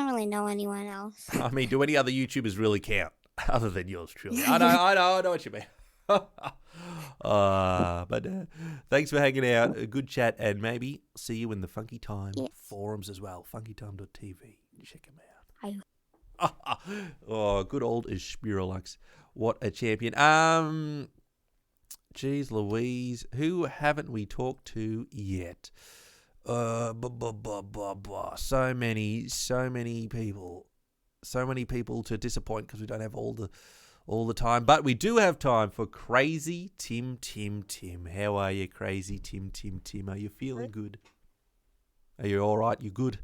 really know anyone else. I mean, do any other YouTubers really count other than yours truly? I know what you mean. But thanks for hanging out. A good chat, and maybe see you in the Funky Time forums as well. funkytime.tv. Check them out. Oh, good old Espirulux. What a champion. Geez Louise, who haven't we talked to yet? So many people. So many people to disappoint because we don't have all the time. But we do have time for Crazy Tim. How are you, Crazy Tim? Are you feeling good? Are you all right? You good?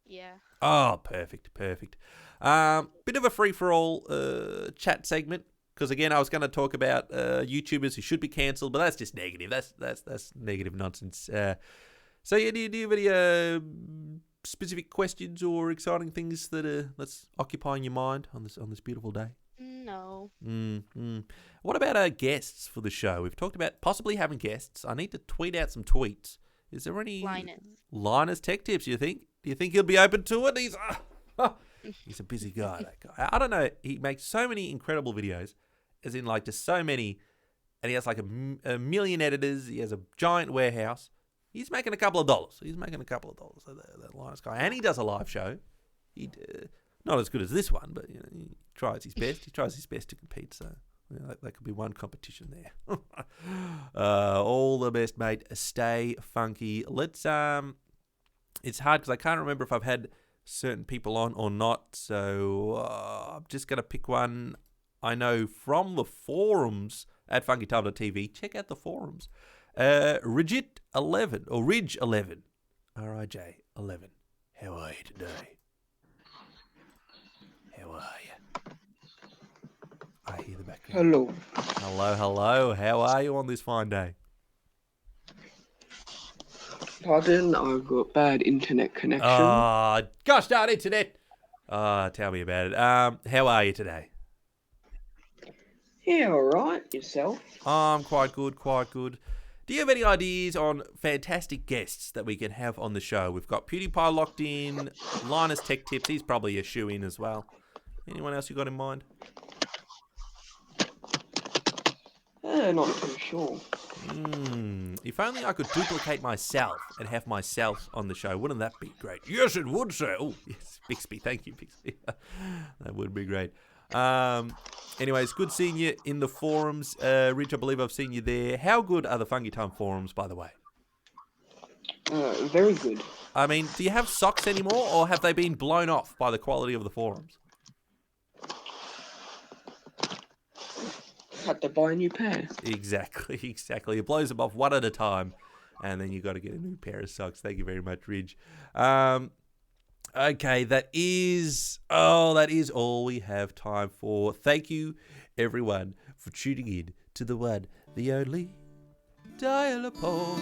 Yeah. Oh, perfect. Bit of a free-for-all chat segment. Because again, I was going to talk about YouTubers who should be cancelled, but that's just negative. That's negative nonsense. So yeah, do you have any specific questions or exciting things that's occupying your mind on this beautiful day? No. What about guests for the show? We've talked about possibly having guests. I need to tweet out some tweets. Is there any Linus tech tips? You think? Do you think he'll be open to it? He's a busy guy. That guy. I don't know. He makes so many incredible videos, as in like just so many, and he has like a million editors. He has a giant warehouse. He's making a couple of dollars. So that Linus guy, and he does a live show. Not as good as this one, but he tries his best. He tries his best to compete. So that could be one competition there. All the best, mate. Stay funky. Let's it's hard because I can't remember if I've had certain people on or not. So I'm just gonna pick one I know from the forums at funkytime.tv. Check out the forums. Ridge11 or Ridge11, RIJ11. How are you today? How are you? I hear the background. Hello. How are you on this fine day? Pardon, I've got bad internet connection. Gosh darn internet. Tell me about it. How are you today? Yeah, alright. Yourself? I'm quite good. Do you have any ideas on fantastic guests that we can have on the show? We've got PewDiePie locked in, Linus Tech Tips, he's probably a shoe-in as well. Anyone else you got in mind? Not too sure. If only I could duplicate myself and have myself on the show. Wouldn't that be great? Yes, it would, sir. Oh, yes, Bixby. Thank you, Bixby. That would be great. Anyways, good seeing you in the forums. Rich, I believe I've seen you there. How good are the Funky Time forums, by the way? Very good. I mean, do you have socks anymore, or have they been blown off by the quality of the forums? Had to buy a new pair. Exactly. It blows them off one at a time, and then you got to get a new pair of socks. Thank you very much, Ridge. Okay, that is all we have time for. Thank you, everyone, for tuning in to the one, the only Dial-A-Pop.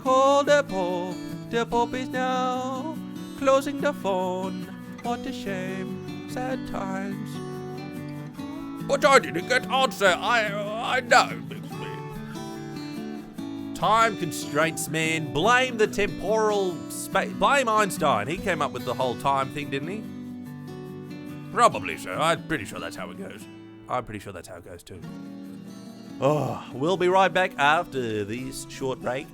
Call the Pope. The Pope is now closing the phone. What a shame, sad times. But I didn't get answer. I know, Bixby. Time constraints, man. Blame the temporal space. Blame Einstein. He came up with the whole time thing, didn't he? Probably so. I'm pretty sure that's how it goes. I'm pretty sure that's how it goes too. Oh, we'll be right back after this short break,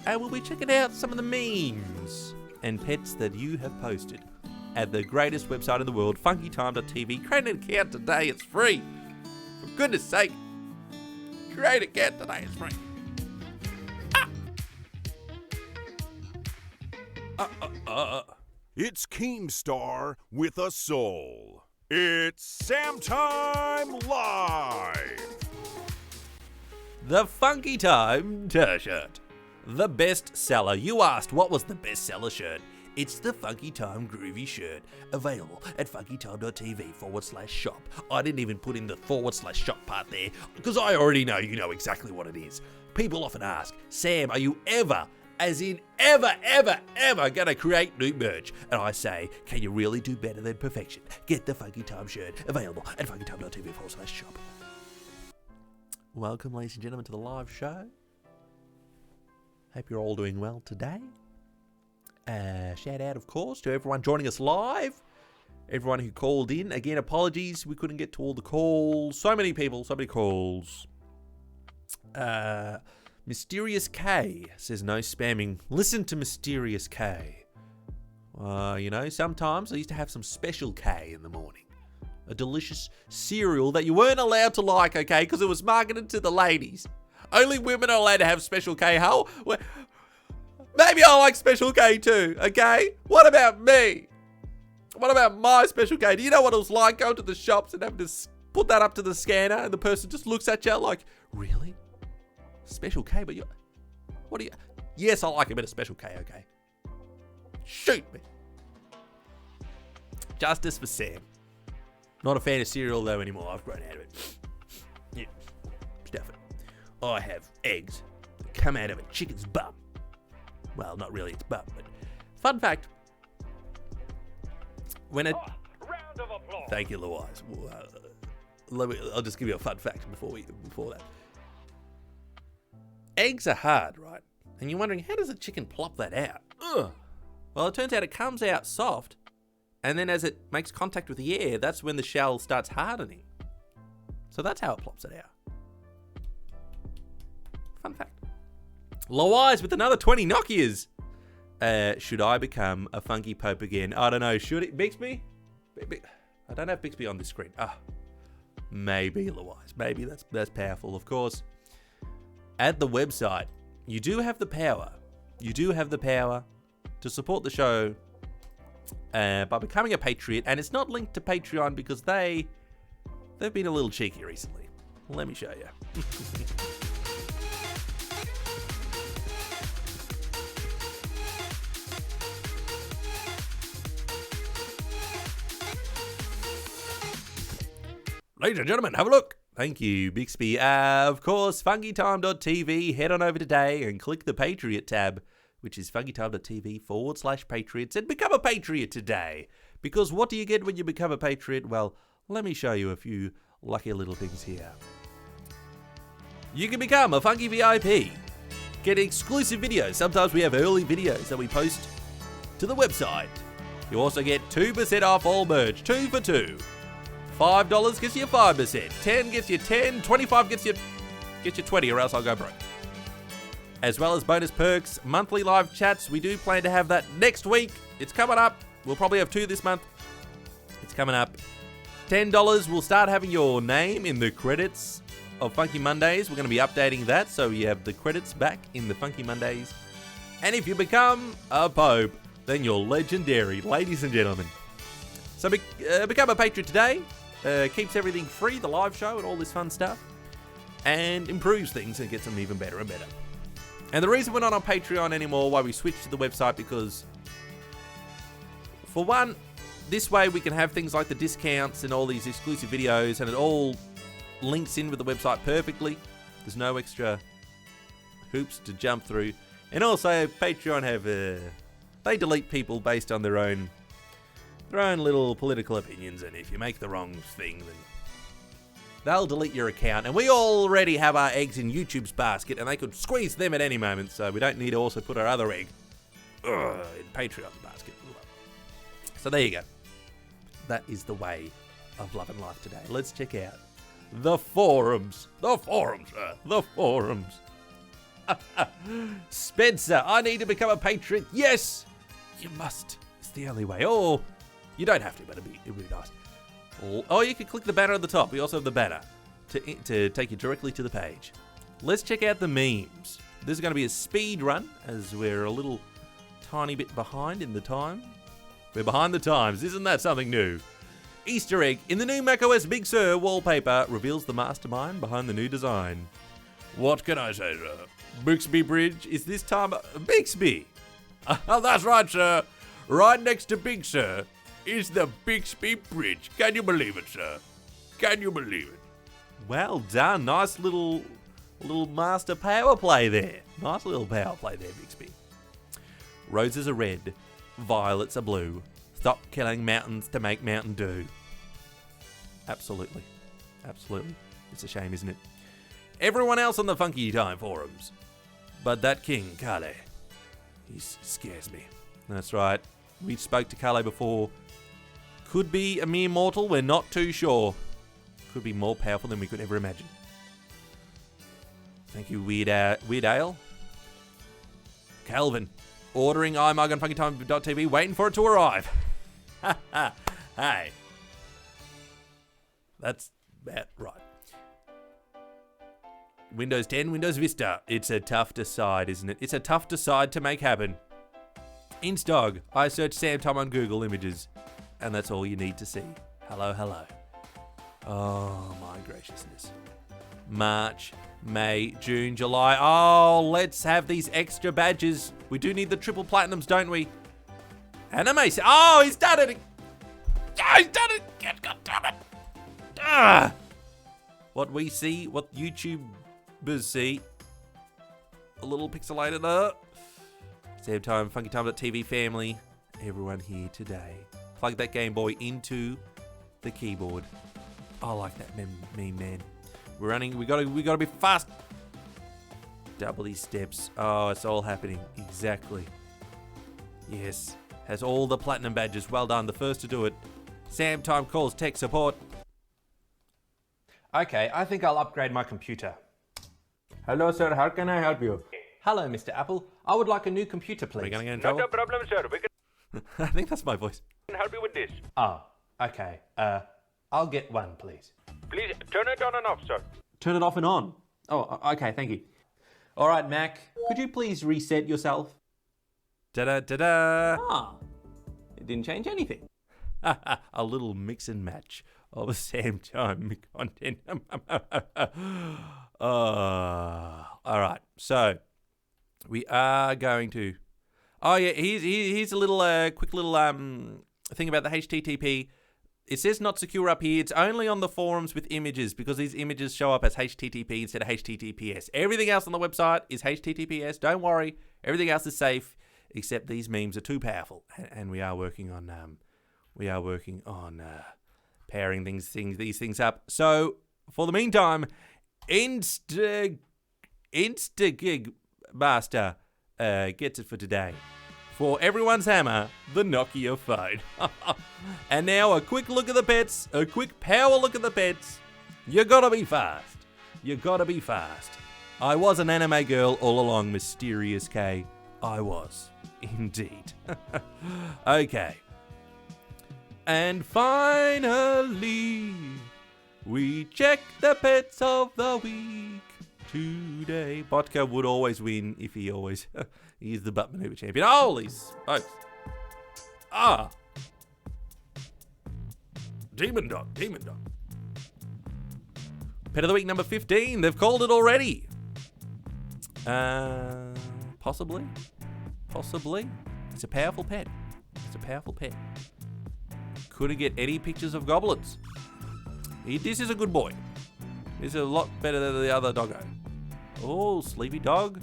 and we'll be checking out some of the memes and pets that you have posted at the greatest website in the world, funkytime.tv. Create an account today. It's free. For goodness sake, create an account today. It's free. It's Keemstar with a soul. It's SAMTIME Live. The Funky Time T-shirt. The best seller. You asked what was the best seller shirt. It's the Funky Time Groovy shirt. Available at funkytime.tv/shop. I didn't even put in the /shop part there because I already know you know exactly what it is. People often ask, Sam, are you ever, as in ever gonna create new merch? And I say, can you really do better than perfection? Get the Funky Time shirt. Available at funkytime.tv/shop. Welcome, ladies and gentlemen, to the live show. Hope you're all doing well today. Shout out, of course, to everyone joining us live. Everyone who called in. Again, apologies, we couldn't get to all the calls. So many people, so many calls. Mysterious K says no spamming. Listen to Mysterious K. Sometimes I used to have some Special K in the morning. A delicious cereal that you weren't allowed to like, okay, because it was marketed to the ladies. Only women are allowed to have Special K. How? Maybe I like Special K too, okay? What about me? What about my Special K? Do you know what it was like going to the shops and having to put that up to the scanner and the person just looks at you like, really? Special K, but what do you... Yes, I like a bit of Special K, okay? Shoot me. Justice for Sam. Not a fan of cereal though anymore. I've grown out of it. Yeah, stuff it. I have eggs that come out of a chicken's bum. Well, not really its bum, but fun fact. When it... Thank you, Louise. I'll just give you a fun fact before that. Eggs are hard, right? And you're wondering, how does a chicken plop that out? Ugh. Well, it turns out it comes out soft, and then as it makes contact with the air, that's when the shell starts hardening. So that's how it plops it out. Fun fact. Loise with another 20 Nokias. Should I become a funky pope again? I don't know. Should it? Bixby? I don't have Bixby on the screen. Maybe, Loise. Maybe that's powerful, of course. At the website, you do have the power. You do have the power to support the show by becoming a Patriot, and it's not linked to Patreon because they've been a little cheeky recently. Let me show you. Ladies and gentlemen, have a look. Thank you, Bixby. Of course, funkytime.tv. Head on over today and click the Patriot tab, which is funkytime.tv/Patriots, and become a Patriot today. Because what do you get when you become a Patriot? Well, let me show you a few lucky little things here. You can become a Funky VIP. Get exclusive videos. Sometimes we have early videos that we post to the website. You also get 2% off all merch, 2 for 2. $5 gets you 5%, 10 gets you 10, 25 gets you 20, or else I'll go broke. As well as bonus perks, monthly live chats. We do plan to have that next week. It's coming up. We'll probably have 2 this month. It's coming up. $10, we'll start having your name in the credits of Funky Mondays. We're going to be updating that, so you have the credits back in the Funky Mondays. And if you become a Pope, then you're legendary, ladies and gentlemen. So become a Patriot today. Keeps everything free, the live show and all this fun stuff, and improves things and gets them even better and better. And the reason we're not on Patreon anymore, why we switched to the website, because for one, this way we can have things like the discounts and all these exclusive videos, and it all links in with the website perfectly. There's no extra hoops to jump through. And also, Patreon have they delete people based on their own little political opinions, and if you make the wrong thing, then they'll delete your account. And we already have our eggs in YouTube's basket, and they could squeeze them at any moment, so we don't need to also put our other egg in Patreon's basket. So there you go. That is the way of love and life today. Let's check out the forums. The forums, sir. The forums. Spencer, I need to become a Patriot. Yes, you must. It's the only way. Oh, you don't have to, but it'd be nice. Oh, you can click the banner at the top. We also have the banner to take you directly to the page. Let's check out the memes. This is going to be a speed run, as we're a little tiny bit behind in the time. We're behind the times. Isn't that something new? Easter egg in the new macOS Big Sur wallpaper reveals the mastermind behind the new design. What can I say, sir? Bixby Bridge is this time Bixby. That's right, sir. Right next to Big Sur is the Bixby Bridge. Can you believe it, sir? Can you believe it? Well done. Nice little master power play there. Nice little power play there, Bixby. Roses are red, violets are blue. Stop killing mountains to make Mountain Dew. Absolutely. Absolutely. It's a shame, isn't it? Everyone else on the Funky Time forums. But that king, Calais, he scares me. That's right. We spoke to Calais before. Could be a mere mortal, we're not too sure. Could be more powerful than we could ever imagine. Thank you, Weird Ale. Calvin, ordering iMug on funkytime.tv, waiting for it to arrive. Hey. That's about right. Windows 10, Windows Vista. It's a tough decide, isn't it? It's a tough decide to make happen. Instag. I search SAMTIME on Google Images, and that's all you need to see. Hello, hello. Oh, my graciousness. March, May, June, July. Oh, let's have these extra badges. We do need the triple platinums, don't we? Anime. Oh, he's done it. Oh, he's done it. God damn it. Ah. What we see, what YouTubers see. A little pixelated up. SAMTIME, funkytime.tv family. Everyone here today. Plug that Game Boy into the keyboard. I like that meme, man. We're running. We gotta be fast. Double these steps. Oh, it's all happening. Exactly. Yes. Has all the platinum badges. Well done. The first to do it. SAMTIME calls tech support. Okay, I think I'll upgrade my computer. Hello, sir. How can I help you? Hello, Mr. Apple. I would like a new computer, please. Are we going to get in trouble? Not a problem, sir. We I think that's my voice. can help you with this. Oh, okay. I'll get one, please. Please turn it on and off, sir. Turn it off and on. Oh, okay, thank you. All right, Mac, could you please reset yourself? Da-da-da-da. Ah, it didn't change anything. A little mix and match of SAMTIME content. All right, so we are going to... Oh, yeah, here's a little quick little thing about the HTTP. It says not secure up here. It's only on the forums with images because these images show up as HTTP instead of HTTPS. Everything else on the website is HTTPS. Don't worry. Everything else is safe, except these memes are too powerful. And we are working on pairing these things up. So for the meantime, Instagig Master gets it for today. For everyone's hammer, the Nokia phone. And now a quick look at the pets, a quick power look at the pets. You gotta be fast. You gotta be fast. I was an anime girl all along, Mysterious K. I was, indeed. Okay. And finally, we check the pets of the week today. Botka would always win if he always... He's the butt maneuver champion. Holy smokes. Ah. Demon Dog. Pet of the week number 15. They've called it already. Possibly. It's a powerful pet. Couldn't get any pictures of goblins. This is a good boy. This is a lot better than the other doggo. Oh, sleepy dog.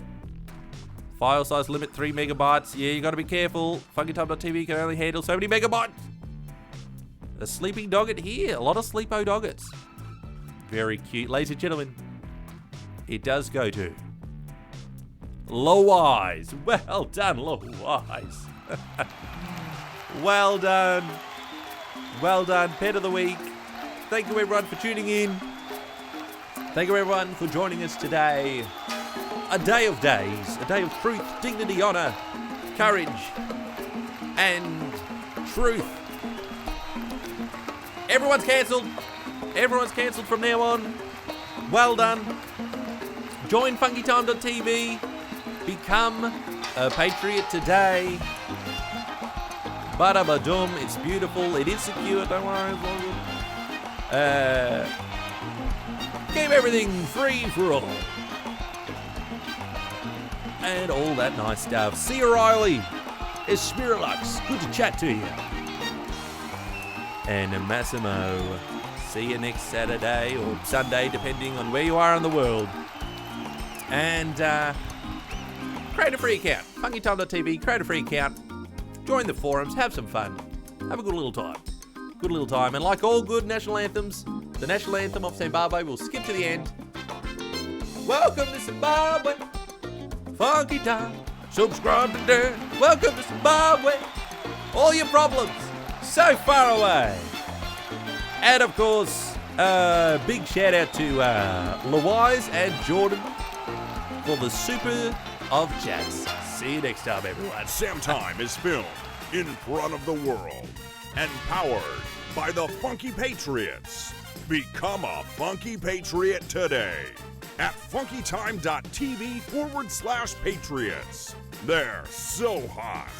File size limit 3 megabytes. Yeah, you gotta be careful. FunkyTime.tv can only handle so many megabytes. A sleeping dogget here. A lot of sleepo doggets. Very cute. Ladies and gentlemen, it does go to Low-Eyes. Well done, Low-Eyes. Well done. Well done. Pet of the week. Thank you everyone for tuning in. Thank you everyone for joining us today. A day of days, a day of truth, dignity, honor, courage, and truth. Everyone's cancelled. Everyone's cancelled from now on. Well done. Join FunkyTime.tv. Become a Patriot today. Ba-da-ba-dum. It's beautiful. It is secure. Don't worry. Keep everything free for all. And all that nice stuff. See you, Riley. It's Spirilux. Good to chat to you. And Massimo. See you next Saturday or Sunday, depending on where you are in the world. And create a free account. FunkyTime.tv. Create a free account. Join the forums. Have some fun. Have a good little time. Good little time. And like all good national anthems, the national anthem of Zimbabwe will skip to the end. Welcome to Zimbabwe. Funky Time. Subscribe today. Welcome to Zimbabwe. All your problems so far away. And of course, big shout out to Low-Eyes and Jordan for the super of chats. See you next time, everyone. SAMTIME is filmed in front of the world and powered by the Funky Patriots. Become a Funky Patriot today at funkytime.tv/patriots. They're so hot.